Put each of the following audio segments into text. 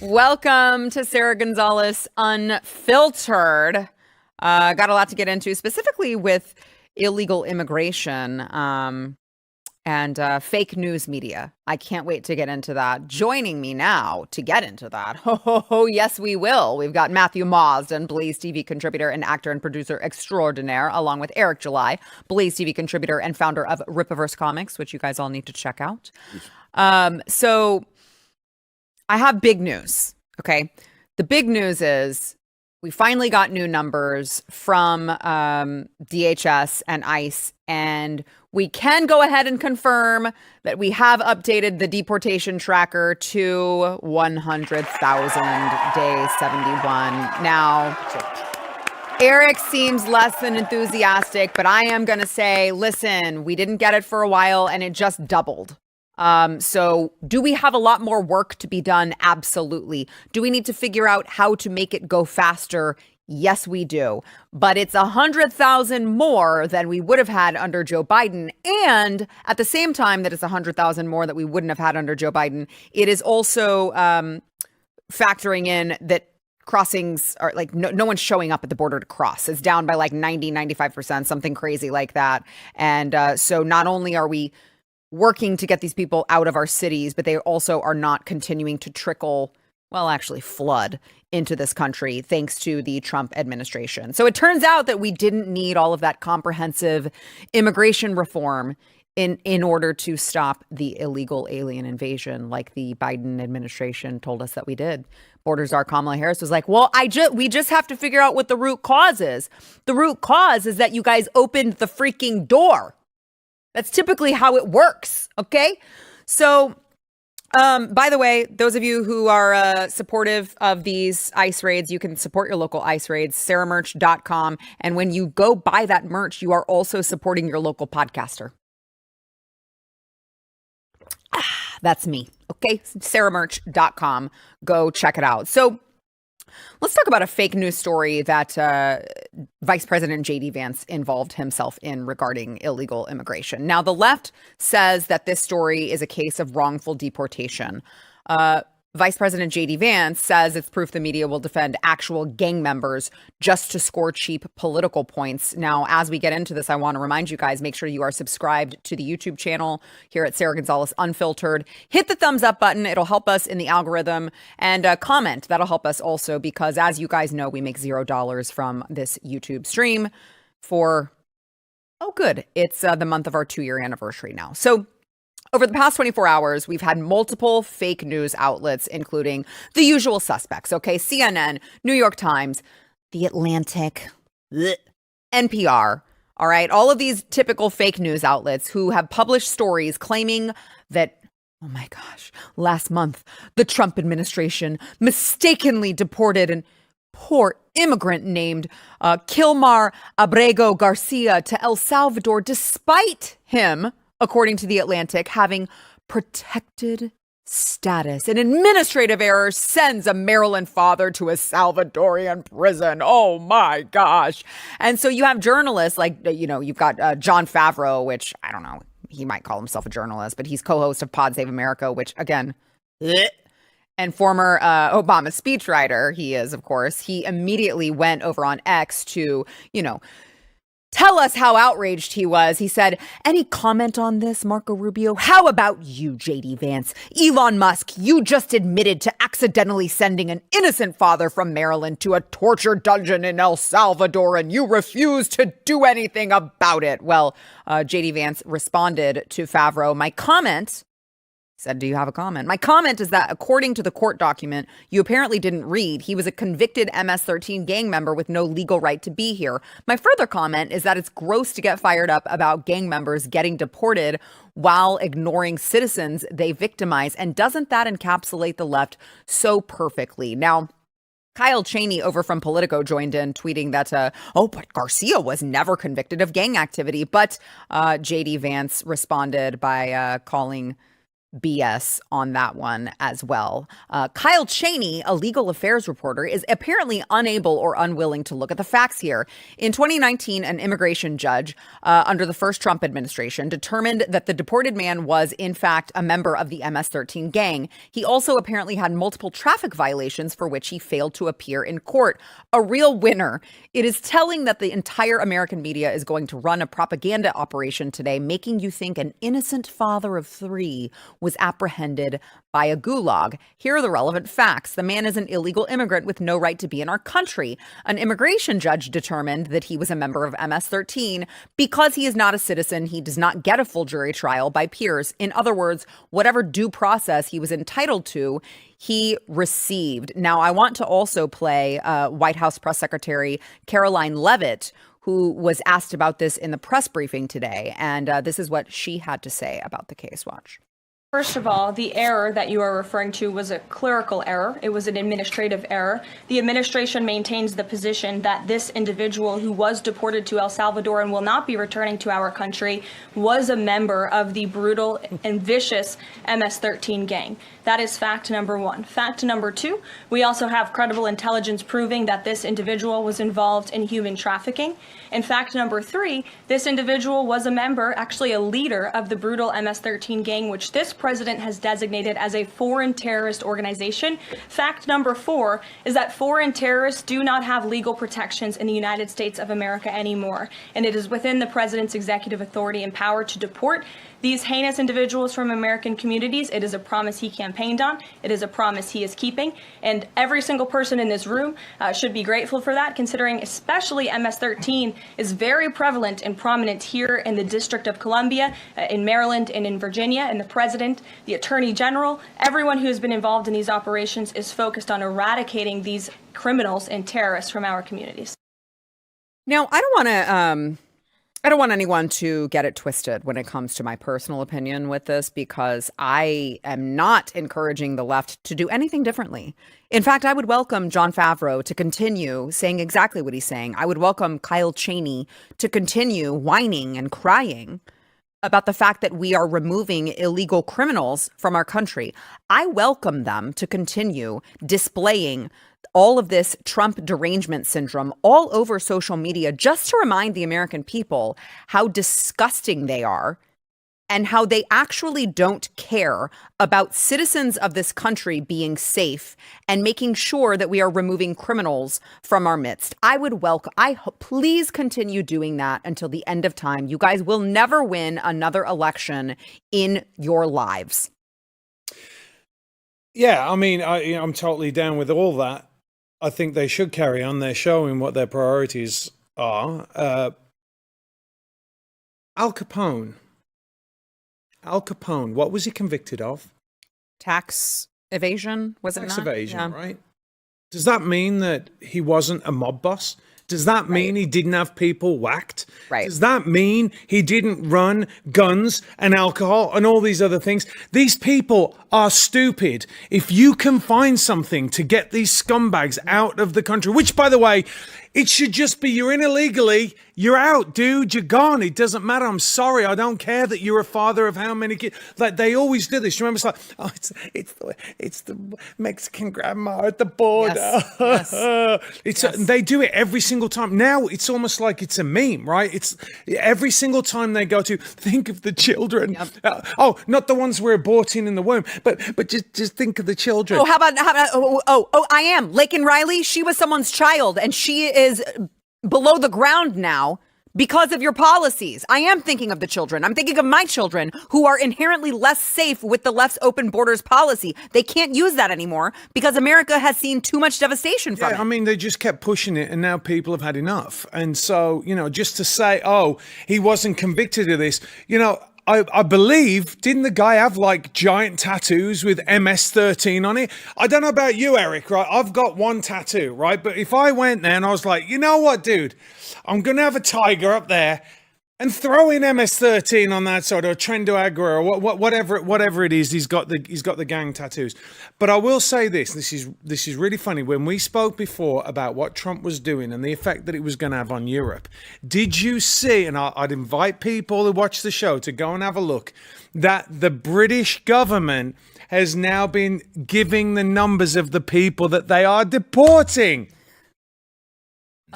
Welcome to Sara Gonzales Unfiltered. Got a lot to get into, specifically with illegal immigration and fake news media. I can't wait to get into that. Joining me now to get into that, yes, we will. We've got Matthew Marsden, BlazeTV contributor and actor and producer extraordinaire, along with Eric July, BlazeTV contributor and founder of Rippaverse Comics, which you guys all need to check out. So I have big news, okay? The big news is we finally got new numbers from DHS and ICE, and we can go ahead and confirm that we have updated the deportation tracker to 100,000 day 71. Now, Eric seems less than enthusiastic, but I am going to say, listen, we didn't get it for a while, and it just doubled. So do we have a lot more work to be done? Absolutely. Do we need to figure out how to make it go faster? Yes, we do. But it's 100,000 more than we would have had under Joe Biden. And at the same time that it's 100,000 more that we wouldn't have had under Joe Biden, it is also factoring in that crossings are like no one's showing up at the border to cross. It's down by like 95%, something crazy like that. And so not only are we working to get these people out of our cities, but they also are not continuing to trickle, well, actually flood into this country thanks to the Trump administration. So it turns out that we didn't need all of that comprehensive immigration reform in order to stop the illegal alien invasion like the Biden administration told us that we did. Border czar Kamala Harris was like, well, we just have to figure out what the root cause is. The root cause is that you guys opened the freaking door. That's typically how it works, okay? So, by the way, those of you who are supportive of these ICE raids, you can support your local ICE raids, saramerch.com. And when you go buy that merch, you are also supporting your local podcaster. That's me, okay? saramerch.com. Go check it out. So, let's talk about a fake news story that Vice President J.D. Vance involved himself in regarding illegal immigration. Now, the left says that this story is a case of wrongful deportation. Vice President J.D. Vance says it's proof the media will defend actual gang members just to score cheap political points. Now, as we get into this, I want to remind you guys, make sure you are subscribed to the YouTube channel here at Sara Gonzales Unfiltered. Hit the thumbs up button. It'll help us in the algorithm. And comment. That'll help us also because, as you guys know, we make $0 from this YouTube stream for, oh, good. It's the month of our 2-year anniversary now. So, over the past 24 hours, we've had multiple fake news outlets, including the usual suspects, okay? CNN, New York Times, The Atlantic, NPR, all right? All of these typical fake news outlets who have published stories claiming that, oh my gosh, last month, the Trump administration mistakenly deported an poor immigrant named Kilmar Abrego Garcia to El Salvador, despite him, according to The Atlantic, having protected status. An administrative error sends a Maryland father to a Salvadorian prison. Oh my gosh. And so you have journalists like, you've got John Favreau, which I don't know, he might call himself a journalist, but he's co-host of Pod Save America, which again, and former Obama speechwriter, he is, of course. He immediately went over on X to, tell us how outraged he was. He said, any comment on this, Marco Rubio? How about you, J.D. Vance? Elon Musk, you just admitted to accidentally sending an innocent father from Maryland to a torture dungeon in El Salvador, and you refuse to do anything about it. Well, J.D. Vance responded to Favreau. My comment, said, do you have a comment? My comment is that according to the court document you apparently didn't read, he was a convicted MS-13 gang member with no legal right to be here. My further comment is that it's gross to get fired up about gang members getting deported while ignoring citizens they victimize. And doesn't that encapsulate the left so perfectly? Now, Kyle Cheney over from Politico joined in, tweeting that, but Garcia was never convicted of gang activity. But J.D. Vance responded by calling BS on that one as well. Kyle Cheney, a legal affairs reporter, is apparently unable or unwilling to look at the facts here. In 2019, an immigration judge under the first Trump administration determined that the deported man was, in fact, a member of the MS-13 gang. He also apparently had multiple traffic violations for which he failed to appear in court. A real winner. It is telling that the entire American media is going to run a propaganda operation today, making you think an innocent father of three was apprehended by a gulag. Here are the relevant facts. The man is an illegal immigrant with no right to be in our country. An immigration judge determined that he was a member of MS-13. Because he is not a citizen, he does not get a full jury trial by peers. In other words, whatever due process he was entitled to, he received. Now, I want to also play White House Press Secretary Caroline Leavitt, who was asked about this in the press briefing today. And this is what she had to say about the case. Watch. First of all, the error that you are referring to was a clerical error. It was an administrative error. The administration maintains the position that this individual who was deported to El Salvador and will not be returning to our country was a member of the brutal and vicious MS-13 gang. That is fact number one. Fact number two, we also have credible intelligence proving that this individual was involved in human trafficking. And fact number three, this individual was a member, actually a leader of the brutal MS-13 gang, which this president has designated as a foreign terrorist organization. Fact number four is that foreign terrorists do not have legal protections in the United States of America anymore. And it is within the president's executive authority and power to deport these heinous individuals from American communities. It is a promise he campaigned on. It is a promise he is keeping. And every single person in this room should be grateful for that, considering especially MS-13 is very prevalent and prominent here in the District of Columbia, in Maryland, and in Virginia. And the president, the attorney general, everyone who has been involved in these operations is focused on eradicating these criminals and terrorists from our communities. Now, I don't want anyone to get it twisted when it comes to my personal opinion with this, because I am not encouraging the left to do anything differently. In fact, I would welcome Jon Favreau to continue saying exactly what he's saying. I would welcome Kyle Cheney to continue whining and crying about the fact that we are removing illegal criminals from our country. I welcome them to continue displaying all of this Trump derangement syndrome all over social media, just to remind the American people how disgusting they are and how they actually don't care about citizens of this country being safe and making sure that we are removing criminals from our midst. Please continue doing that until the end of time. You guys will never win another election in your lives. Yeah, I mean, I'm totally down with all that. I think they should carry on. They're showing what their priorities are. Al Capone, what was he convicted of? Tax evasion, was it not? Tax evasion, Yeah. right? Does that mean that he wasn't a mob boss? Does that mean he didn't have people whacked? Right. Does that mean he didn't run guns and alcohol and all these other things? These people are stupid. If you can find something to get these scumbags out of the country, which, by the way, it should just be you're in illegally, you're out, dude, you're gone. It doesn't matter. I'm sorry. I don't care that you're a father of how many kids. Like, they always do this. Remember, it's like, it's the Mexican grandma at the border. Yes. They do it every single time. Now it's almost like it's a meme, right? It's every single time they go to think of the children. Yep. Not the ones we're aborting in the womb, but just think of the children. Oh, how about I am Laken Riley. She was someone's child, and she is below the ground now because of your policies. I am thinking of the children. I'm thinking of my children who are inherently less safe with the left's open borders policy. They can't use that anymore because America has seen too much devastation from it. I mean, they just kept pushing it, and now people have had enough. And so, just to say, oh, he wasn't convicted of this, I believe, didn't the guy have like giant tattoos with MS-13 on it? I don't know about you, Eric, right? I've got one tattoo, right? But if I went there and I was like, you know what, dude, I'm going to have a tiger up there. And throw in MS-13 on that side, or Trendo Agra, or whatever it is. He's got the gang tattoos. But I will say this is really funny. When we spoke before about what Trump was doing and the effect that it was going to have on Europe, did you see? And I'd invite people who watch the show to go and have a look. That the British government has now been giving the numbers of the people that they are deporting.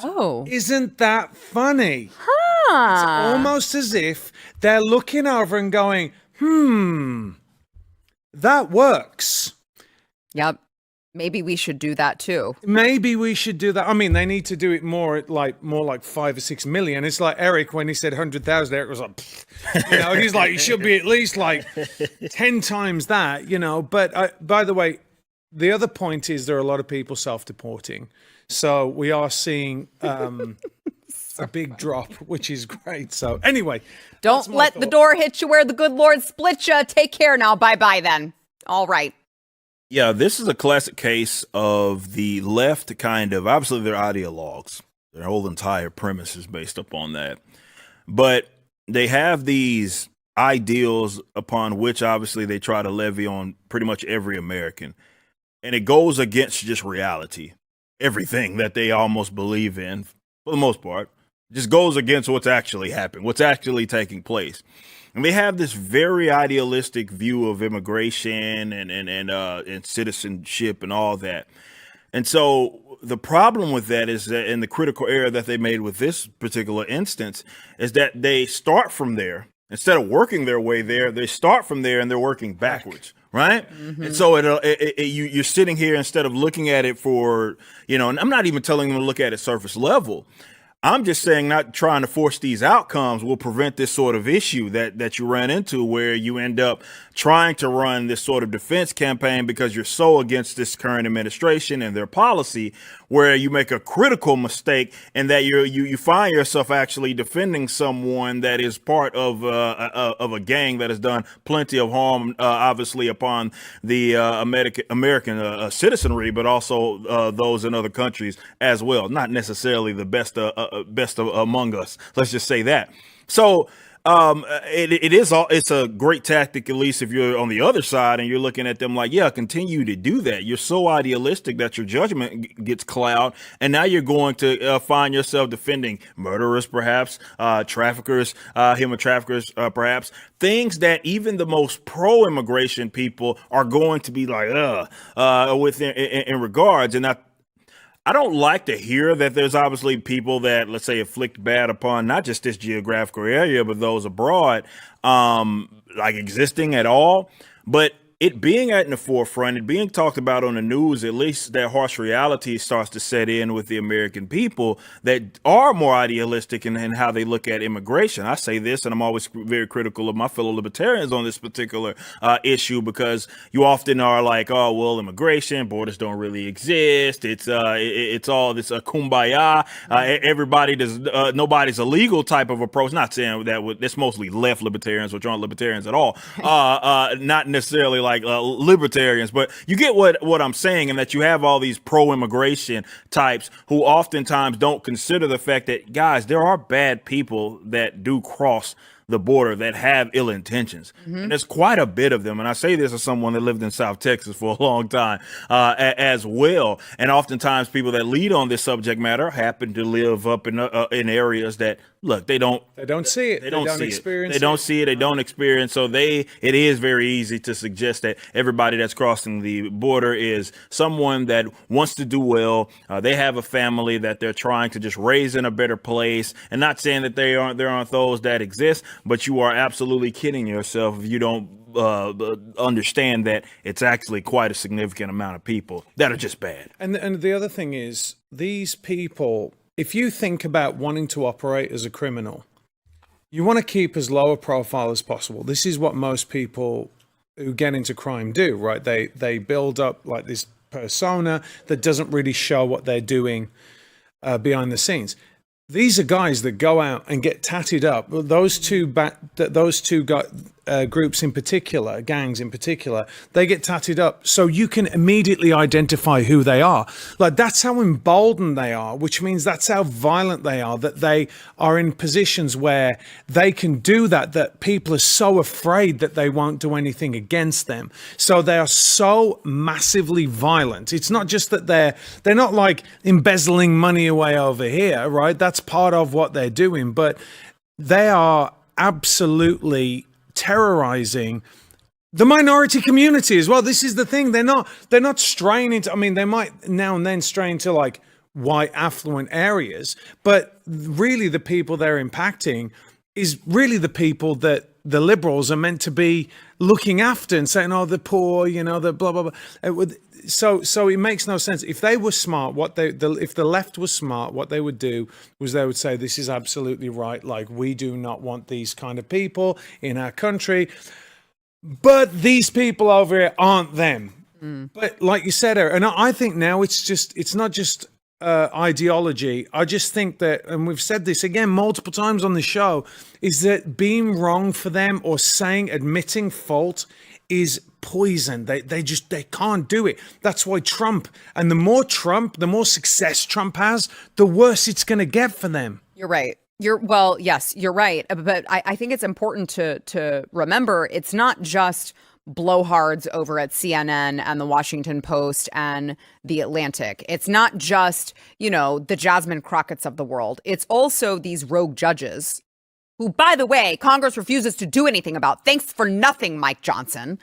Oh, Isn't that funny? huh. It's almost as if they're looking over and going, that works. Yep. Maybe we should do that too. Maybe we should do that. I mean, they need to do it more like 5 or 6 million. It's like Eric, when he said 100,000, Eric was like, he's like, it should be at least like 10 times that, But by the way, the other point is there are a lot of people self-deporting. So we are seeing a big drop, which is great. So anyway. Don't let the door hit you where the good Lord split you. Take care now. Bye-bye then. All right. Yeah, this is a classic case of the left kind of, obviously they're ideologues. Their whole entire premise is based upon that. But they have these ideals upon which obviously they try to levy on pretty much every American. And it goes against just reality. Everything that they almost believe in, for the most part, just goes against what's actually happening, what's actually taking place. And they have this very idealistic view of immigration and citizenship and all that. And so the problem with that is that, in the critical error that they made with this particular instance, is that they start from there. Instead of working their way there, they start from there and they're working backwards. Right. Mm-hmm. And so you're sitting here, instead of looking at it for, and I'm not even telling them to look at it surface level. I'm just saying not trying to force these outcomes will prevent this sort of issue that you run into, where you end up trying to run this sort of defense campaign because you're so against this current administration and their policy, where you make a critical mistake and that you find yourself actually defending someone that is part of a gang that has done plenty of harm, obviously upon the American citizenry, but also those in other countries as well. Not necessarily the best among us. Let's just say that. So it's a great tactic, at least if you're on the other side and you're looking at them like, yeah, continue to do that. You're so idealistic that your judgment gets clouded, and now you're going to find yourself defending murderers, perhaps, traffickers, human traffickers, perhaps, things that even the most pro-immigration people are going to be like, in regards. And I don't like to hear that there's obviously people that, let's say, inflict bad upon not just this geographical area, but those abroad, like existing at all. But it being in the forefront, it being talked about on the news, at least that harsh reality starts to set in with the American people that are more idealistic in how they look at immigration. I say this, and I'm always very critical of my fellow libertarians on this particular issue, because you often are like, oh, well, immigration, borders don't really exist. It's all this kumbaya. Everybody does, nobody's illegal type of approach. Not saying that that's mostly left libertarians, which aren't libertarians at all. Not necessarily like libertarians, but you get what I'm saying, and that you have all these pro-immigration types who oftentimes don't consider the fact that, guys, there are bad people that do cross the border that have ill intentions. Mm-hmm. And there's quite a bit of them. And I say this as someone that lived in South Texas for a long time as well. And oftentimes people that lead on this subject matter happen to live up in areas that, look, they don't see it. They don't experience it. They don't see it. They don't experience. So it is very easy to suggest that everybody that's crossing the border is someone that wants to do well. They have a family that they're trying to just raise in a better place. And not saying that there aren't those that exist, but you are absolutely kidding yourself if you don't understand that it's actually quite a significant amount of people that are just bad. And the other thing is, these people, if you think about wanting to operate as a criminal, you want to keep as low a profile as possible. This is what most people who get into crime do, right? They build up like this persona that doesn't really show what they're doing behind the scenes. These are guys that go out and get tatted up. Those two guys, groups in particular, gangs in particular, they get tatted up so you can immediately identify who they are. Like, that's how emboldened they are, which means that's how violent they are, that they are in positions where they can do that people are so afraid that they won't do anything against them. So they are so massively violent. It's not just that they're not like embezzling money away over here, right? That's part of what they're doing, but they are absolutely terrorizing the minority community as well. This is the thing. They're not straying into, I mean, they might now and then stray into like white affluent areas, but really the people they're impacting is really the people that the liberals are meant to be looking after and saying, oh, the poor, the blah, blah, blah. So it makes no sense. If they were smart, if the left was smart, what they would do was they would say, this is absolutely right. Like, we do not want these kind of people in our country. But these people over here aren't them. But like you said, and I think now it's not just ideology. I just think that, and we've said this again multiple times on the show, is that being wrong for them or admitting fault is poison. They can't do it. That's why Trump, and the more success Trump has, the worse it's going to get for them. You're right. Yes, you're right. But I think it's important to remember it's not just blowhards over at CNN and the Washington Post and the Atlantic. It's not just, the Jasmine Crockett's of the world. It's also these rogue judges who, by the way, Congress refuses to do anything about. Thanks for nothing, Mike Johnson,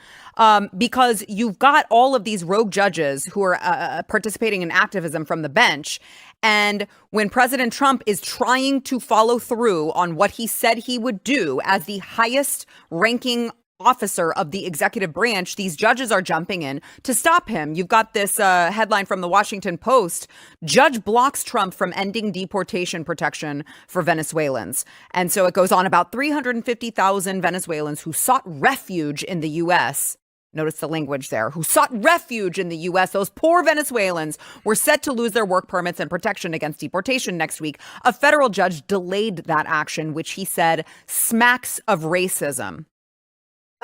because you've got all of these rogue judges who are participating in activism from the bench. And when President Trump is trying to follow through on what he said he would do as the highest ranking officer of the executive branch, these judges are jumping in to stop him. You've got this headline from the Washington Post: judge blocks Trump from ending deportation protection for Venezuelans. And so it goes on about 350,000 Venezuelans who sought refuge in the U.S. Notice the language there, who sought refuge in the U.S. Those poor Venezuelans were set to lose their work permits and protection against deportation next week. A federal judge delayed that action, which he said smacks of racism.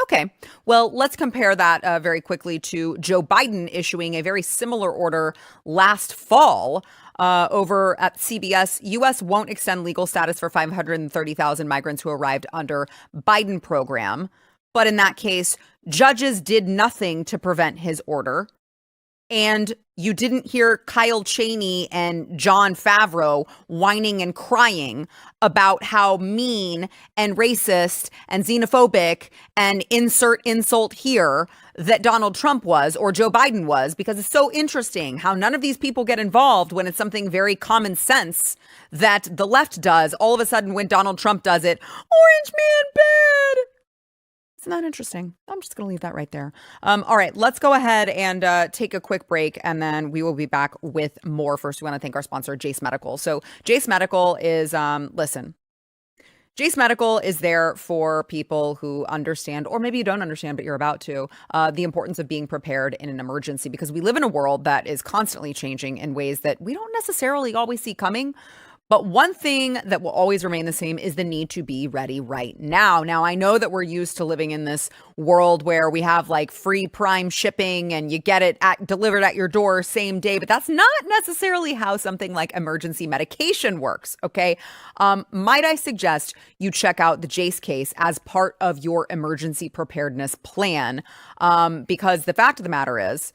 Okay, well, let's compare that very quickly to Joe Biden issuing a very similar order last fall over at CBS. U.S. won't extend legal status for 530,000 migrants who arrived under Biden program. But in that case, judges did nothing to prevent his order. And you didn't hear Kyle Cheney and Jon Favreau whining and crying about how mean and racist and xenophobic and insert insult here that Donald Trump was or Joe Biden was, because it's so interesting how none of these people get involved when it's something very common sense that the left does. All of a sudden, when Donald Trump does it, orange man bad. Isn't that interesting? I'm just going to leave that right there. All right, let's go ahead and take a quick break, and then we will be back with more. First, we want to thank our sponsor, Jace Medical. So Jace Medical is, listen, Jace Medical is there for people who understand, or maybe you don't understand, but you're about to, the importance of being prepared in an emergency, because we live in a world that is constantly changing in ways that we don't necessarily always see coming. But one thing that will always remain the same is the need to be ready right now. Now, I know that we're used to living in this world where we have like free Prime shipping and you get it delivered at your door same day, but that's not necessarily how something like emergency medication works, okay? Might I suggest you check out the Jace case as part of your emergency preparedness plan, because the fact of the matter is,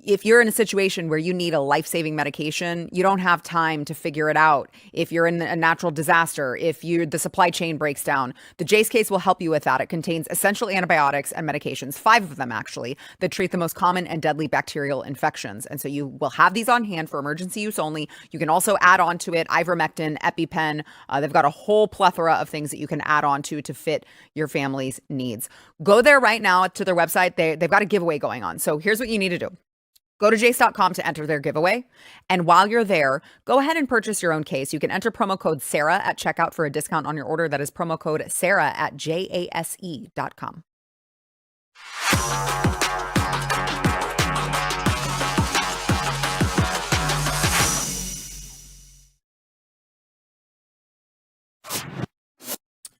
if you're in a situation where you need a life-saving medication, you don't have time to figure it out. If you're in a natural disaster, if the supply chain breaks down, the Jace case will help you with that. It contains essential antibiotics and medications, 5 of them actually, that treat the most common and deadly bacterial infections. And so you will have these on hand for emergency use only. You can also add on to it ivermectin, EpiPen. They've got a whole plethora of things that you can add on to fit your family's needs. Go there right now to their website. They've got a giveaway going on. So here's what you need to do. Go to jace.com to enter their giveaway. And while you're there, go ahead and purchase your own case. You can enter promo code Sarah at checkout for a discount on your order. That is promo code Sarah at jase.com.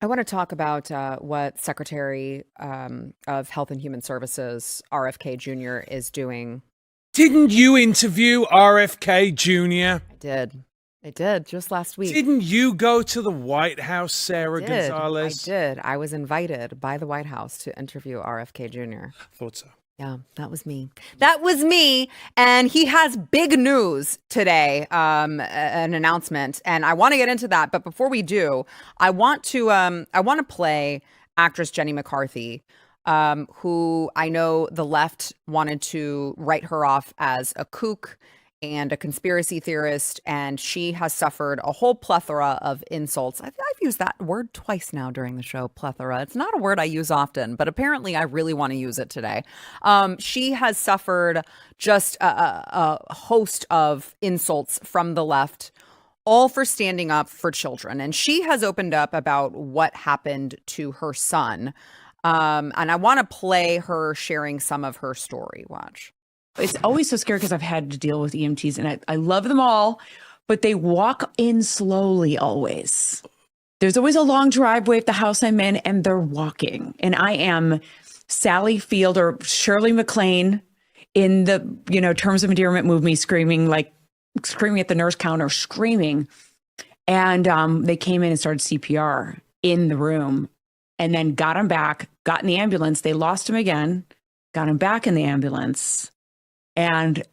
I want to talk about what Secretary of Health and Human Services, RFK Jr., is doing. Didn't you interview RFK Jr.? I did just last week. Didn't you go to the White House, Sara Gonzales? I did. I was invited by the White House to interview RFK Jr. Thought so. Yeah, that was me. That was me. And he has big news today, an announcement. And I want to get into that. But before we do, I want to play actress Jenny McCarthy, who I know the left wanted to write her off as a kook and a conspiracy theorist, and she has suffered a whole plethora of insults. I've used that word twice now during the show, plethora. It's not a word I use often, but apparently I really want to use it today. She has suffered just a host of insults from the left, all for standing up for children. And she has opened up about what happened to her son. And I want to play her sharing some of her story. Watch. It's always so scary because I've had to deal with EMTs and I love them all, but they walk in slowly always. There's always a long driveway at the house I'm in and they're walking. And I am Sally Field or Shirley MacLaine in the, Terms of Endearment movie, screaming at the nurse counter, screaming. And they came in and started CPR in the room and then got him back, got in the ambulance. They lost him again, got him back in the ambulance. And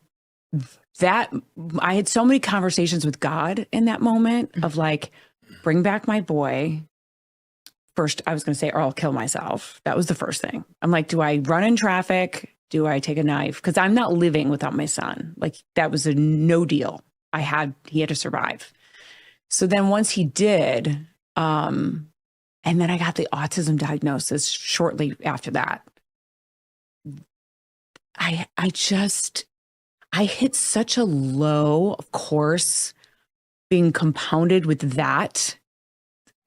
that I had so many conversations with God in that moment of like, bring back my boy. First, I was going to say, or I'll kill myself. That was the first thing. I'm like, do I run in traffic? Do I take a knife? Because I'm not living without my son. Like that was a no deal. He had to survive. So then once he did, and then I got the autism diagnosis shortly after that. I hit such a low, of course, being compounded with that,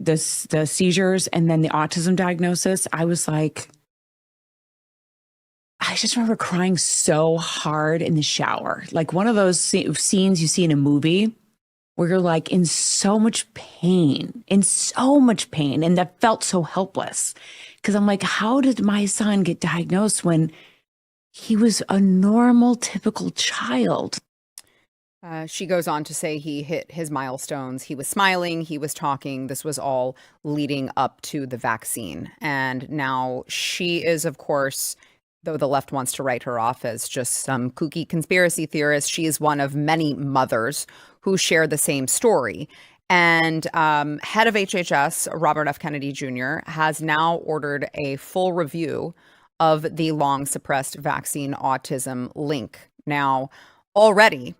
the seizures and then the autism diagnosis. I was like, I just remember crying so hard in the shower. Like one of those scenes you see in a movie where you're like in so much pain. And that felt so helpless. Because I'm like, how did my son get diagnosed when he was a normal, typical child? She goes on to say he hit his milestones. He was smiling. He was talking. This was all leading up to the vaccine. And now she is, of course, though the left wants to write her off as just some kooky conspiracy theorist, she is one of many mothers who share the same story. And head of HHS, Robert F. Kennedy Jr., has now ordered a full review of the long suppressed vaccine autism link. Now, already,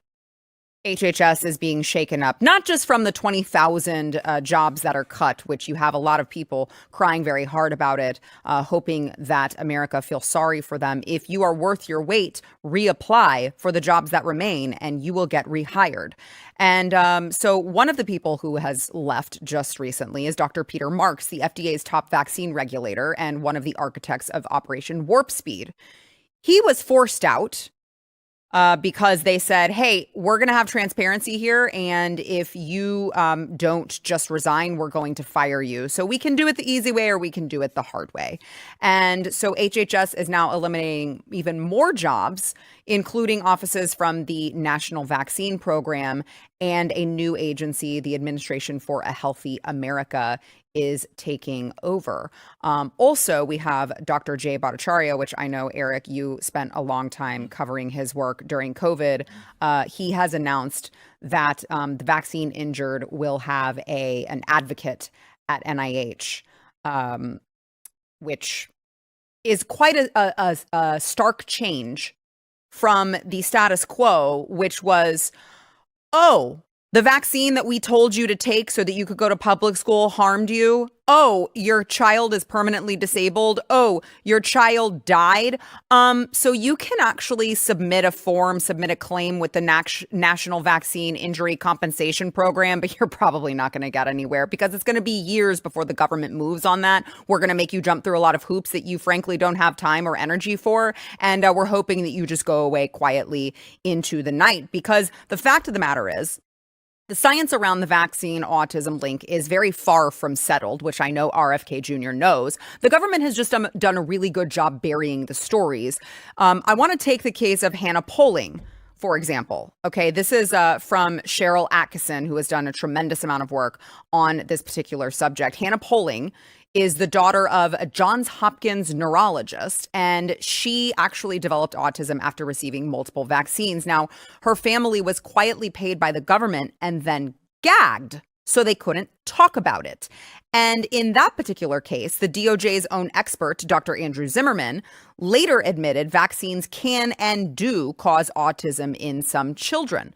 HHS is being shaken up, not just from the 20,000 jobs that are cut, which you have a lot of people crying very hard about it, hoping that America feels sorry for them. If you are worth your weight, reapply for the jobs that remain and you will get rehired. And so one of the people who has left just recently is Dr. Peter Marks, the FDA's top vaccine regulator and one of the architects of Operation Warp Speed. He was forced out because they said, hey, we're going to have transparency here. And if you don't just resign, we're going to fire you. So we can do it the easy way or we can do it the hard way. And so HHS is now eliminating even more jobs, including offices from the National Vaccine Program and a new agency, the Administration for a Healthy America, is taking over. Also, we have Dr. Jay Bhattacharya, which I know, Eric, you spent a long time covering his work during COVID. He has announced that the vaccine injured will have an advocate at NIH, which is quite a stark change from the status quo, which was, oh, the vaccine that we told you to take so that you could go to public school harmed you. Oh, your child is permanently disabled. Oh, your child died. So you can actually submit a claim with the National Vaccine Injury Compensation Program, but you're probably not going to get anywhere because it's going to be years before the government moves on that. We're going to make you jump through a lot of hoops that you frankly don't have time or energy for. And we're hoping that you just go away quietly into the night, because the fact of the matter is, The science around the vaccine autism link is very far from settled, which I know RFK Jr. knows. The government has just done a really good job burying the stories. I want to take the case of Hannah Poling, for example. Okay, this is from Cheryl Atkinson, who has done a tremendous amount of work on this particular subject. Hannah Poling is the daughter of a Johns Hopkins neurologist, and she actually developed autism after receiving multiple vaccines. Now, her family was quietly paid by the government and then gagged, so they couldn't talk about it. And in that particular case, the DOJ's own expert, Dr. Andrew Zimmerman, later admitted vaccines can and do cause autism in some children.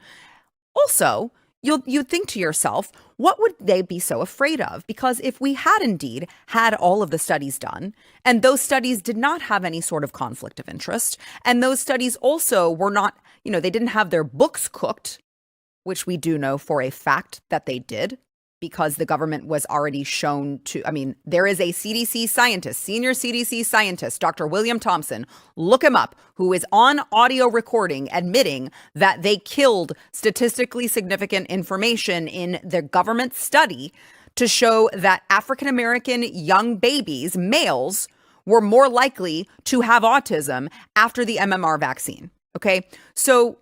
Also, you'd think to yourself, what would they be so afraid of? Because if we had indeed had all of the studies done, and those studies did not have any sort of conflict of interest, and those studies also were not, they didn't have their books cooked, which we do know for a fact that they did, because the government was already shown to, there is a CDC scientist, senior CDC scientist, Dr. William Thompson, look him up, who is on audio recording admitting that they killed statistically significant information in the government study to show that African-American young babies, males, were more likely to have autism after the MMR vaccine. Okay, so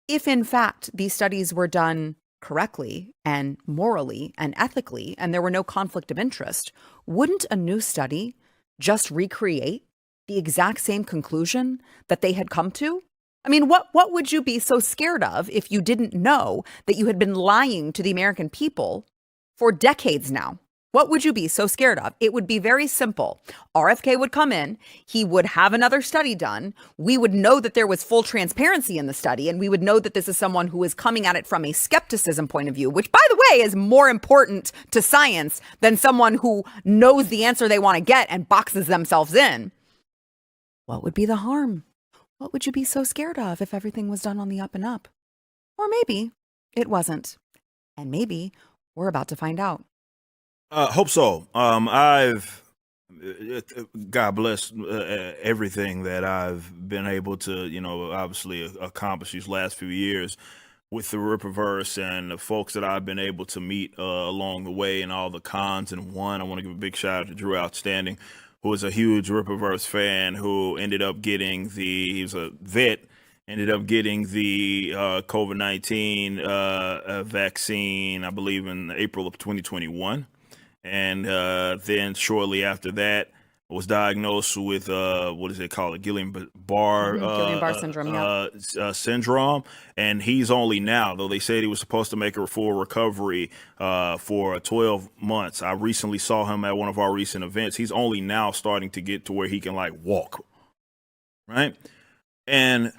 if in fact these studies were done correctly and morally and ethically, and there were no conflict of interest, wouldn't a new study just recreate the exact same conclusion that they had come to? What would you be so scared of if you didn't know that you had been lying to the American people for decades now? What would you be so scared of? It would be very simple. RFK would come in, he would have another study done, we would know that there was full transparency in the study, and we would know that this is someone who is coming at it from a skepticism point of view, which, by the way, is more important to science than someone who knows the answer they want to get and boxes themselves in. What would be the harm? What would you be so scared of if everything was done on the up and up? Or maybe it wasn't. And maybe we're about to find out. Hope so. I've, God bless everything that I've been able to, obviously accomplish these last few years with the Rippaverse and the folks that I've been able to meet along the way and all the cons and one. I want to give a big shout out to Drew Outstanding, who was a huge Rippaverse fan, who ended up getting he was a vet, ended up getting the COVID-19 vaccine, I believe in April of 2021. And then shortly after that, was diagnosed with what is it called, Guillain-Barré Guillain-Barré syndrome, syndrome. And he's only now, though they said he was supposed to make a full recovery for 12 months. I recently saw him at one of our recent events. He's only now starting to get to where he can walk, right? And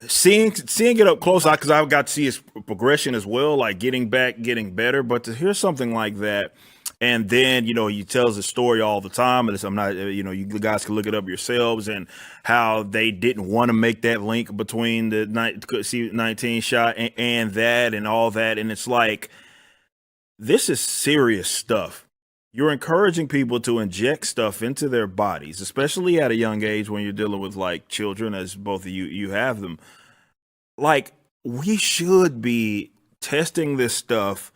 seeing it up close, because I've got to see his progression as well, getting back, getting better. But to hear something like that. And then, he tells the story all the time. And I'm not, you guys can look it up yourselves, and how they didn't want to make that link between the COVID-19 shot and that and all that. And it's this is serious stuff. You're encouraging people to inject stuff into their bodies, especially at a young age when you're dealing with children, as both of you have them. We should be testing this stuff.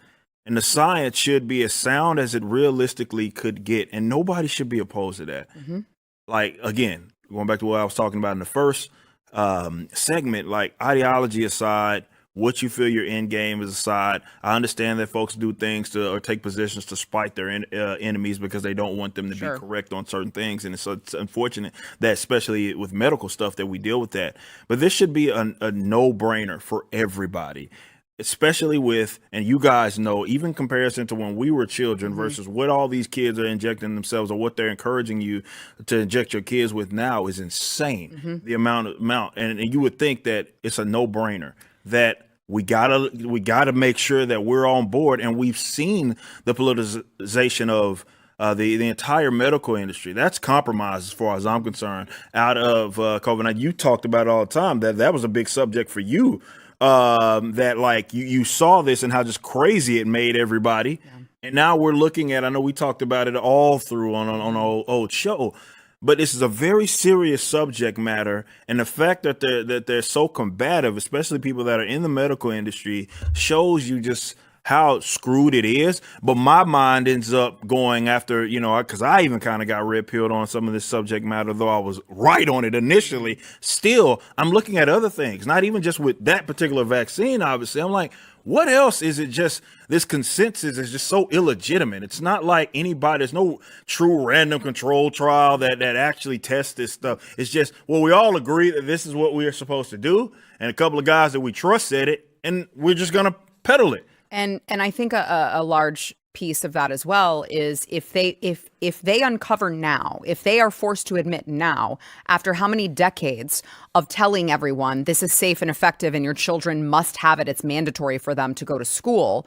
And the science should be as sound as it realistically could get. And nobody should be opposed to that. Mm-hmm. Again, going back to what I was talking about in the first segment, ideology aside, what you feel your end game is aside. I understand that folks do things or take positions to spite their enemies because they don't want them to be correct on certain things. And it's unfortunate that, especially with medical stuff, that we deal with that. But this should be a no-brainer for everybody. Especially with, and you guys know, even comparison to when we were children versus what all these kids are injecting themselves, or what they're encouraging you to inject your kids with now, is insane. Mm-hmm. The amount, and you would think that it's a no-brainer that we gotta make sure that we're on board. And we've seen the politicization of the entire medical industry. That's compromised, as far as I'm concerned, out of COVID-19. You talked about it all the time. That was a big subject for you. That you saw this and how just crazy it made everybody. Yeah. And now we're looking at, I know we talked about it all through on an old show, but this is a very serious subject matter, and the fact that they're so combative, especially people that are in the medical industry, shows you just how screwed it is. But my mind ends up going after, because I even kind of got red pilled on some of this subject matter, though I was right on it initially. Still, I'm looking at other things, not even just with that particular vaccine, obviously. I'm like, what else is it? Just this consensus is just so illegitimate. It's not like there's no true random control trial that actually tests this stuff. It's just, well, we all agree that this is what we are supposed to do, and a couple of guys that we trust said it, and we're just going to peddle it. And I think a large piece of that as well is if they uncover now, if they are forced to admit now, after how many decades of telling everyone this is safe and effective and your children must have it, it's mandatory for them to go to school,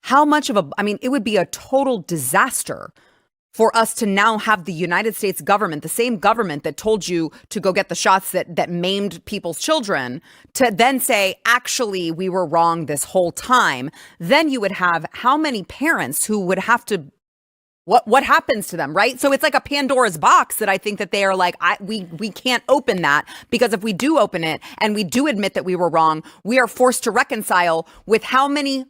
how much of it would be a total disaster for us to now have the United States government, the same government that told you to go get the shots that maimed people's children, to then say, actually, we were wrong this whole time. Then you would have how many parents who would have to, what happens to them, right? So it's like a Pandora's box that I think that they are like, we can't open that, because if we do open it and we do admit that we were wrong, we are forced to reconcile with how many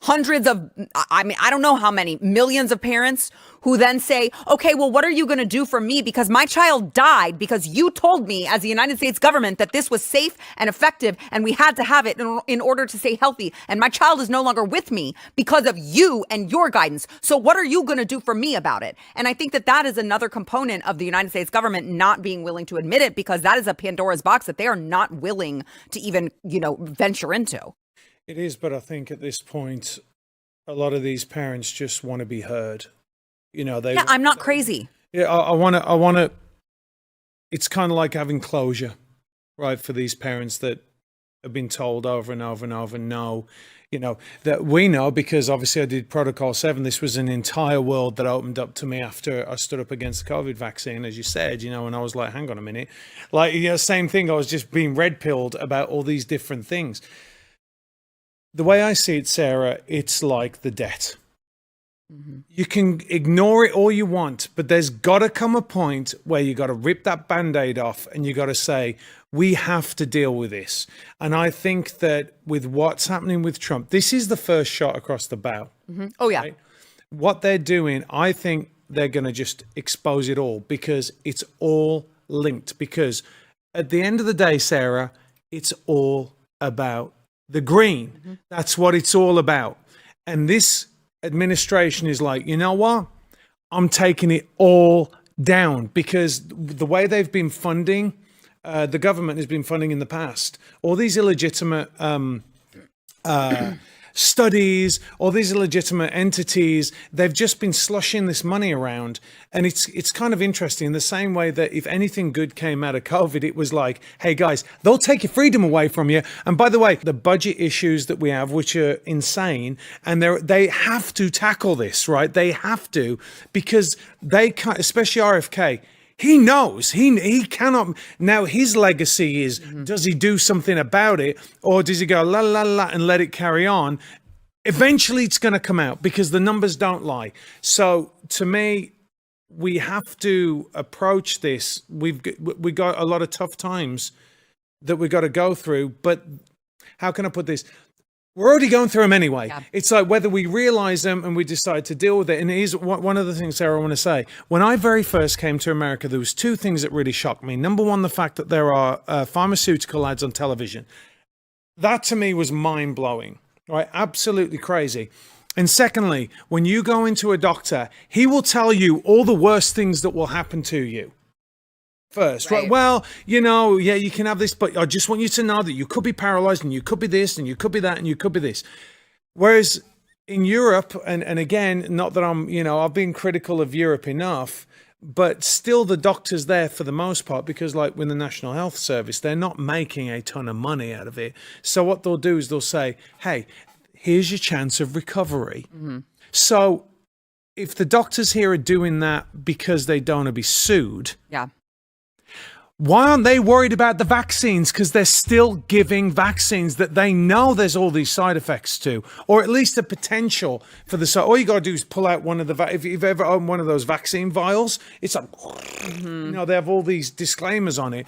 hundreds of, I don't know how many millions of parents who then say, okay, well, what are you going to do for me? Because my child died because you told me as the United States government that this was safe and effective and we had to have it in order to stay healthy. And my child is no longer with me because of you and your guidance. So what are you going to do for me about it? And I think that is another component of the United States government not being willing to admit it, because that is a Pandora's box that they are not willing to even, venture into. It is, but I think at this point, a lot of these parents just want to be heard. I'm not crazy. Yeah, I want to. It's kind of like having closure, right? For these parents that have been told over and over and over, no, that we know, because obviously I did Protocol 7. This was an entire world that opened up to me after I stood up against the COVID vaccine, as you said, and I was like, hang on a minute. Same thing. I was just being red pilled about all these different things. The way I see it, Sarah, it's like the debt. Mm-hmm. You can ignore it all you want, but there's got to come a point where you got to rip that Band-Aid off and you got to say, we have to deal with this. And I think that with what's happening with Trump, this is the first shot across the bow. Mm-hmm. Oh, yeah. Right? What they're doing, I think they're going to just expose it all, because it's all linked. Because at the end of the day, Sarah, it's all about the green. Mm-hmm. That's what it's all about. And this administration is like, you know what? I'm taking it all down, because the way they've been funding, the government has been funding in the past, all these illegitimate studies, all these illegitimate entities, they've just been slushing this money around. And it's kind of interesting, in the same way that if anything good came out of COVID, it was like, hey guys, they'll take your freedom away from you. And by the way, the budget issues that we have, which are insane, and they have to tackle this, right? They have to, because they can't, especially RFK, he knows he cannot. Now his legacy is, does he do something about it, or does he go la la la and let it carry on? Eventually it's going to come out, because the numbers don't lie. So to me, we have to approach this. We got a lot of tough times that we got to go through, but how can I put this? We're already going through them anyway. Yeah. It's like whether we realize them and we decide to deal with it. And here's one of the things, Sarah, I want to say. When I very first came to America, there was two things that really shocked me. Number one, the fact that there are pharmaceutical ads on television. That to me was mind-blowing, right? Absolutely crazy. And secondly, when you go into a doctor, he will tell you all the worst things that will happen to you. First, right? Well, yeah, you can have this, but I just want you to know that you could be paralyzed, and you could be this, and you could be that, and you could be this. Whereas in Europe, and again, not that I'm, I've been critical of Europe enough, but still the doctors there for the most part, because like with the National Health Service, they're not making a ton of money out of it. So what they'll do is they'll say, hey, here's your chance of recovery. Mm-hmm. So if the doctors here are doing that because they don't want to be sued, yeah, Why aren't they worried about the vaccines? Because they're still giving vaccines that they know there's all these side effects to, or at least the potential for the. All you got to do is pull out one of the. If you've ever owned one of those vaccine vials, it's like, they have all these disclaimers on it.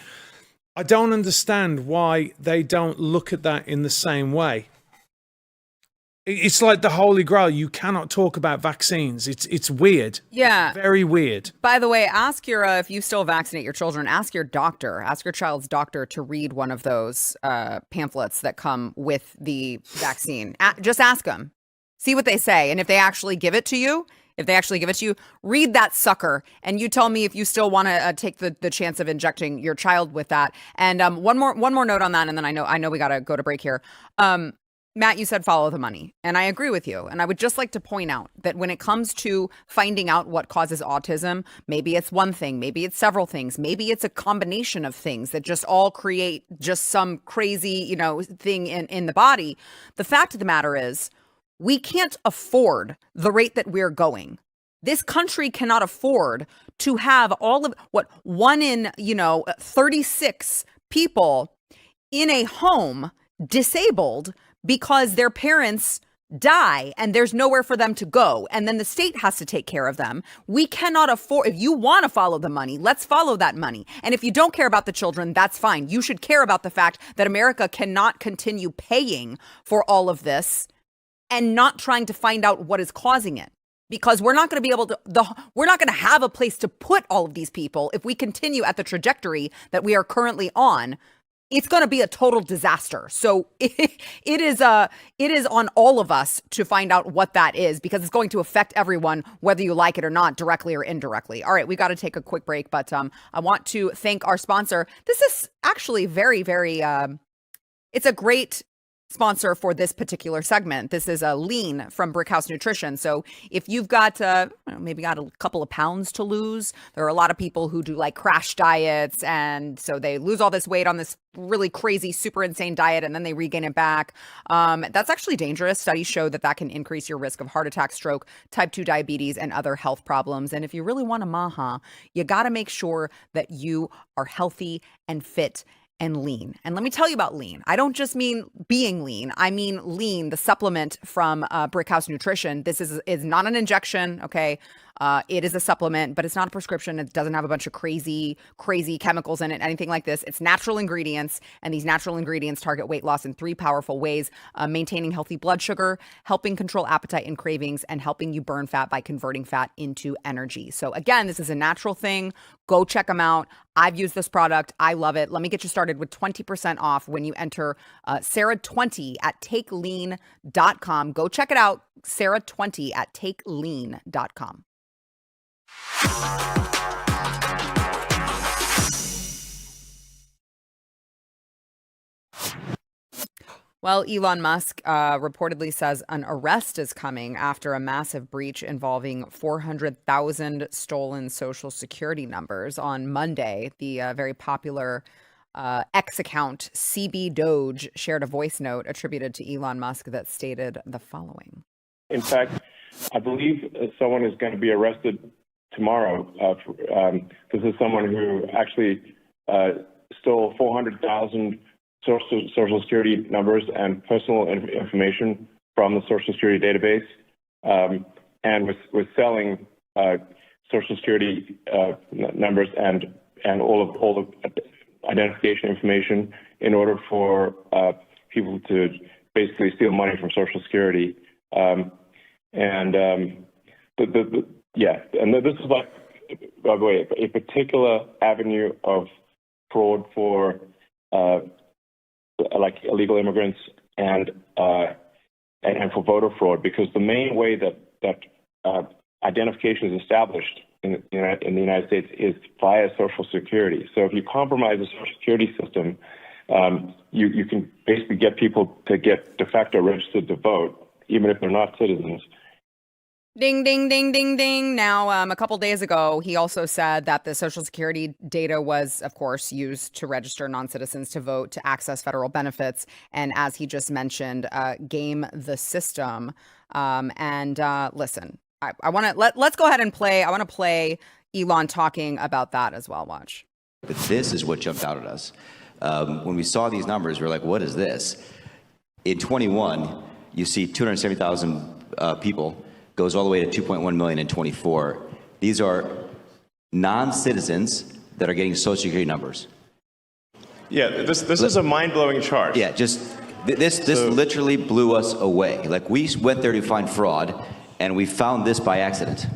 I don't understand why they don't look at that in the same way. It's like the Holy Grail. You cannot talk about vaccines. It's weird. Yeah. It's very weird. By the way, ask your, if you still vaccinate your children, ask your doctor, ask your child's doctor to read one of those pamphlets that come with the vaccine. Just ask them. See what they say. And if they actually give it to you, read that sucker. And you tell me if you still want to take the chance of injecting your child with that. And one more note on that. And then I know we got to go to break here. Matt, you said follow the money, and I agree with you. And I would just like to point out that when it comes to finding out what causes autism, maybe it's one thing, maybe it's several things, maybe it's a combination of things that just all create just some crazy, thing in the body. The fact of the matter is, we can't afford the rate that we're going. This country cannot afford to have all of one in, 36 people in a home disabled because their parents die and there's nowhere for them to go. And then the state has to take care of them. We cannot afford, if you want to follow the money, let's follow that money. And if you don't care about the children, that's fine. You should care about the fact that America cannot continue paying for all of this and not trying to find out what is causing it. Because we're not going to be able to, we're not going to have a place to put all of these people if we continue at the trajectory that we are currently on. It's going to be a total disaster. So it is on all of us to find out what that is, because it's going to affect everyone, whether you like it or not, directly or indirectly. All right, we got to take a quick break, but I want to thank our sponsor. This is actually very, very, it's a great sponsor for this particular segment. This is a Lean from Brickhouse Nutrition. So if you've got maybe got a couple of pounds to lose, there are a lot of people who do like crash diets, and so they lose all this weight on this really crazy, super insane diet, and then they regain it back. That's actually dangerous. Studies show that can increase your risk of heart attack, stroke, type 2 diabetes, and other health problems. And if you really want a maha, you got to make sure that you are healthy and fit and lean. And let me tell you about lean. I don't just mean being lean. I mean lean, the supplement from Brickhouse Nutrition. This is not an injection, okay? It is a supplement, but it's not a prescription. It doesn't have a bunch of crazy chemicals in it, anything like this. It's natural ingredients, and these natural ingredients target weight loss in 3 powerful ways: maintaining healthy blood sugar, helping control appetite and cravings, and helping you burn fat by converting fat into energy. So again, this is a natural thing. Go check them out. I've used this product. I love it. Let me get you started with 20% off when you enter Sara20 at takelean.com. Go check it out. Sara20 at takelean.com. Well, Elon Musk reportedly says an arrest is coming after a massive breach involving 400,000 stolen Social Security numbers. On Monday, the very popular X account CB DOGE shared a voice note attributed to Elon Musk that stated the following. In fact, I believe someone is going to be arrested tomorrow. This is someone who actually stole 400,000 Social Security numbers and personal information from the Social Security database, and was selling Social Security numbers and all the identification information in order for people to basically steal money from Social Security. And this is like, by the way, a particular avenue of fraud for like illegal immigrants and for voter fraud, because the main way that identification is established in the United States is via Social Security. So if you compromise the Social Security system, you can basically get people to get de facto registered to vote, even if they're not citizens. Ding, ding, ding, ding, ding. Now, a couple days ago, he also said that the Social Security data was, of course, used to register non-citizens to vote, to access federal benefits, and as he just mentioned, game the system. Listen, I want to let's go ahead and play. I want to play Elon talking about that as well. Watch. But this is what jumped out at us. When we saw these numbers, we were like, what is this? In 21, you see 270,000 people, goes all the way to 2.1 million in 24. These are non-citizens that are getting Social Security numbers. Yeah, this is a mind-blowing chart. Yeah, this literally blew us away. Like, we went there to find fraud, and we found this by accident.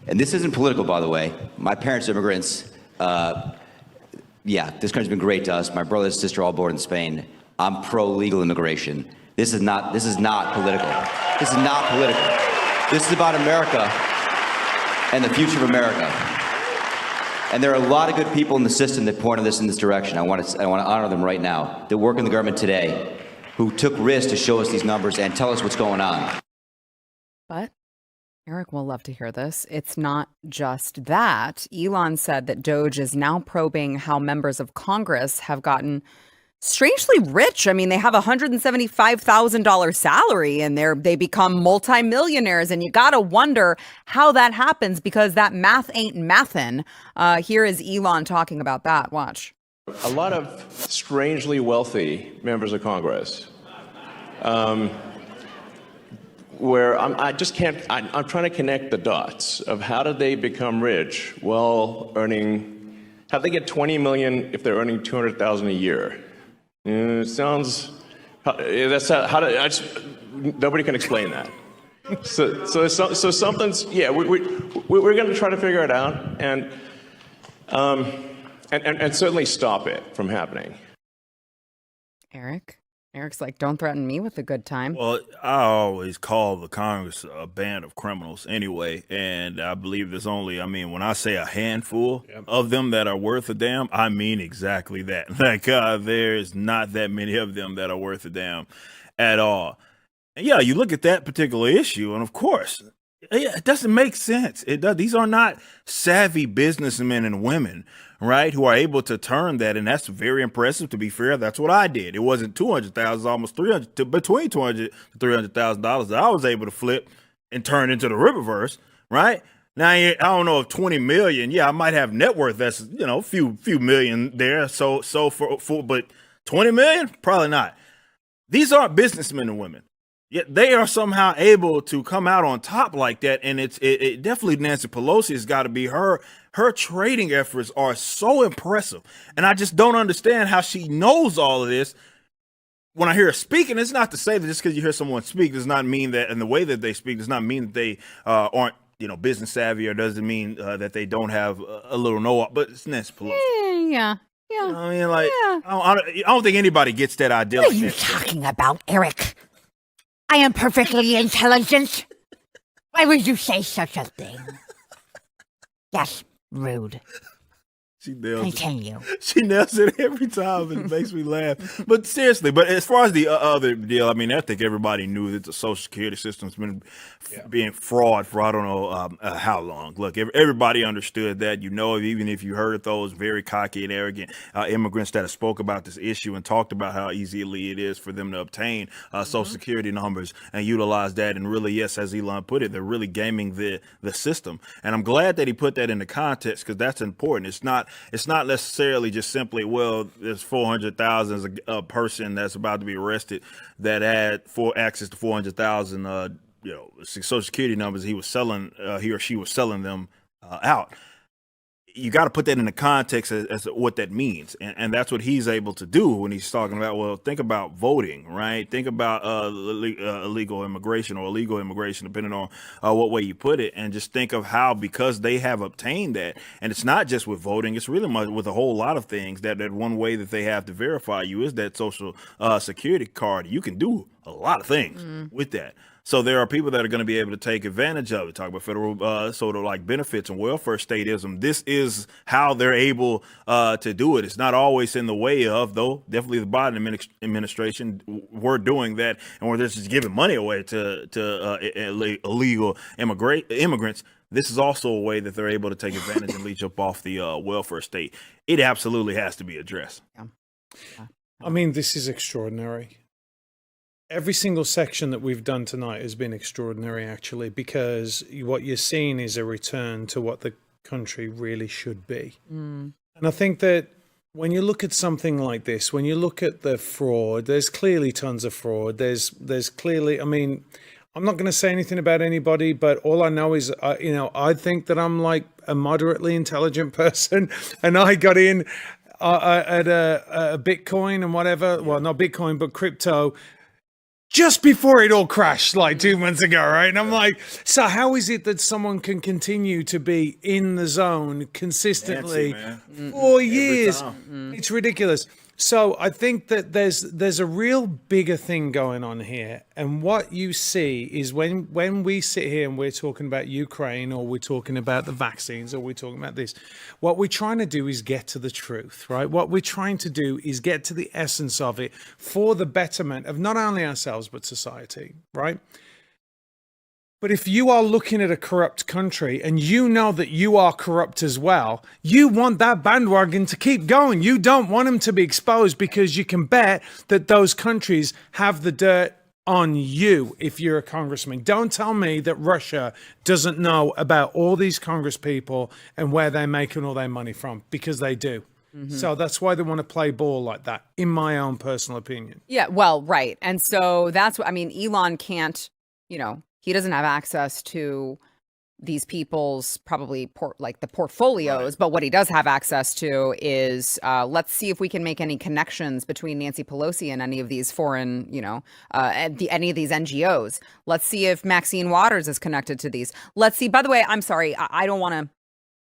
And this isn't political, by the way. My parents are immigrants. Yeah, this country's been great to us. My brother and sister all born in Spain. I'm pro-legal immigration. This is not political. This is not political. This is about America and the future of America. And there are a lot of good people in the system that pointed this in this direction. I want to honor them right now, that work in the government today, who took risks to show us these numbers and tell us what's going on. But Eric will love to hear this. It's not just that. Elon said that DOGE is now probing how members of Congress have gotten strangely rich. I mean, they have a $175,000 salary and they become multimillionaires. And you got to wonder how that happens, because that math ain't mathin'. Here is Elon talking about that. Watch. A lot of strangely wealthy members of Congress, where I'm trying to connect the dots of how did they become rich while earning, how they get 20 million if they're earning 200,000 a year? It sounds, nobody can explain that. So something's, yeah, we're going to try to figure it out and certainly stop it from happening. Eric's like, don't threaten me with a good time. Well, I always call the Congress a band of criminals anyway, and I believe there's only, I mean, when I say a handful of them that are worth a damn, I mean exactly that. Like, there's not that many of them that are worth a damn at all. And yeah, you look at that particular issue, and of course, it doesn't make sense. These are not savvy businessmen and women, right, who are able to turn that, and that's very impressive. To be fair, that's what I did. It wasn't $200,000, almost between $200,000 to $300,000 that I was able to flip and turn into the Rippaverse, right? Now, I don't know if 20 million. Yeah, I might have net worth that's a few million there. So but 20 million, probably not. These aren't businessmen and women. Yet they are somehow able to come out on top like that, and it definitely Nancy Pelosi has got to be her trading efforts are so impressive, and I just don't understand how she knows all of this. When I hear her speaking, it's not to say that just because you hear someone speak does not mean that, and the way that they speak does not mean that they aren't business savvy, or doesn't mean that they don't have a little know-how. But it's Nancy Pelosi. Yeah. I mean, like, yeah. I don't think anybody gets that idea. What are you talking about, Eric? I am perfectly intelligent. Why would you say such a thing? Yes, rude. She nails Continue. it. She nails it every time, and it makes me laugh. But seriously, as far as the other deal, I mean, I think everybody knew that the Social Security system's been being fraud for I don't know how long. Look, everybody understood that. Even if you heard those very cocky and arrogant immigrants that have spoke about this issue and talked about how easily it is for them to obtain Social Security numbers and utilize that. And really, yes, as Elon put it, they're really gaming the system. And I'm glad that he put that into context, because that's important. It's not necessarily just simply, well, there's 400,000 as a person that's about to be arrested that had access to 400,000 Social Security numbers. He or she was selling them out. You got to put that in the context as to what that means. And that's what he's able to do when he's talking about, well, think about voting, right? Think about illegal immigration or illegal immigration, depending on what way you put it. And just think of how, because they have obtained that, and it's not just with voting, it's really much with a whole lot of things, that one way that they have to verify you is that Social Security card. You can do a lot of things with that. So there are people that are going to be able to take advantage of it. Talk about federal sort of like benefits and welfare statism. This is how they're able to do it. It's not always in the way of, though, definitely the Biden administration were doing that, and we're just giving money away to illegal immigrants. This is also a way that they're able to take advantage and leech up off the welfare state. It absolutely has to be addressed. Yeah. I mean, this is extraordinary. Every single section that we've done tonight has been extraordinary, actually, because what you're seeing is a return to what the country really should be. And I think that when you look at something like this, when you look at the fraud, there's clearly tons of fraud. There's clearly, I mean, I'm not going to say anything about anybody, but all I know is, I think that I'm like a moderately intelligent person, and I got in at a Bitcoin and whatever. Well, not Bitcoin, but crypto, just before it all crashed like 2 months ago, right? And I'm like, so how is it that someone can continue to be in the zone consistently for years? It's ridiculous. So I think that there's a real bigger thing going on here. And what you see is when we sit here and we're talking about Ukraine, or we're talking about the vaccines, or we're talking about this, what we're trying to do is get to the truth, right? What we're trying to do is get to the essence of it for the betterment of not only ourselves, but society, right? But if you are looking at a corrupt country and you know that you are corrupt as well, you want that bandwagon to keep going. You don't want them to be exposed, because you can bet that those countries have the dirt on you if you're a congressman. Don't tell me that Russia doesn't know about all these congress people and where they're making all their money from, because they do. So that's why they want to play ball like that, in my own personal opinion. Yeah, well, right. And so that's what, I mean, Elon can't, he doesn't have access to these people's probably the portfolios, but what he does have access to is let's see if we can make any connections between Nancy Pelosi and any of these foreign, any of these NGOs. Let's see if Maxine Waters is connected to these. Let's see. By the way, I'm sorry, I don't want to.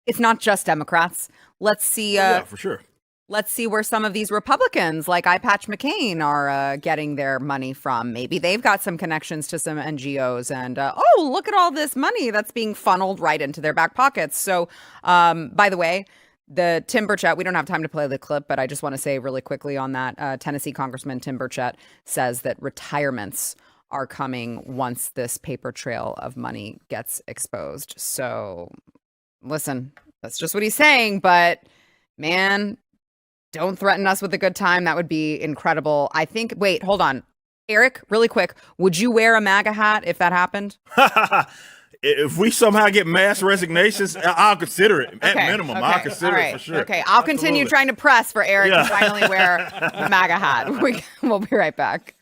It's not just Democrats. Let's see. Yeah, for sure. Let's see where some of these Republicans like I. Patch McCain are getting their money from. Maybe they've got some connections to some NGOs, and look at all this money that's being funneled right into their back pockets. So, by the way, the Tim Burchett, we don't have time to play the clip, but I just want to say really quickly on that, Tennessee Congressman Tim Burchett says that retirements are coming once this paper trail of money gets exposed. So, listen, that's just what he's saying, but man, don't threaten us with a good time. That would be incredible. I think, wait, hold on. Eric, really quick, would you wear a MAGA hat if that happened? If we somehow get mass resignations, I'll consider it. At minimum, I'll consider it for sure. Okay, I'll continue trying to press for Eric to finally wear the MAGA hat. We'll be right back.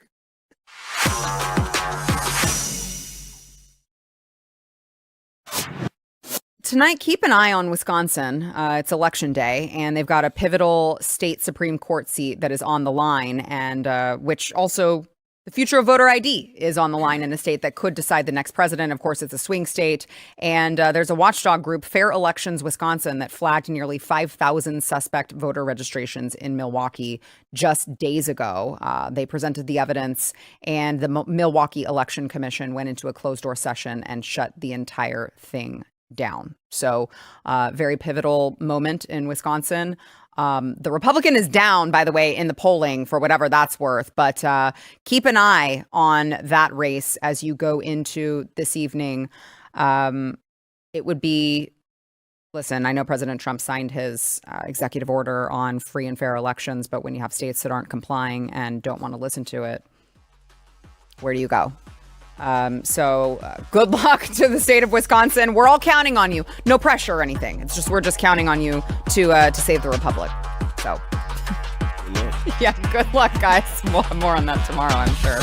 Tonight, keep an eye on Wisconsin. It's election day, and they've got a pivotal state Supreme Court seat that is on the line, and which also the future of voter ID is on the line in a state that could decide the next president. Of course, it's a swing state, and there's a watchdog group, Fair Elections Wisconsin, that flagged nearly 5,000 suspect voter registrations in Milwaukee just days ago. They presented the evidence, and the Milwaukee Election Commission went into a closed-door session and shut the entire thing down. So very pivotal moment in Wisconsin. The Republican is down, by the way, in the polling for whatever that's worth. But keep an eye on that race as you go into this evening. It would be, listen, I know President Trump signed his executive order on free and fair elections, but when you have states that aren't complying and don't want to listen to it, where do you go? So good luck to the state of Wisconsin. We're all counting on you. No pressure or anything. It's just, we're just counting on you to save the republic. So yeah, good luck, guys. More on that tomorrow, I'm sure.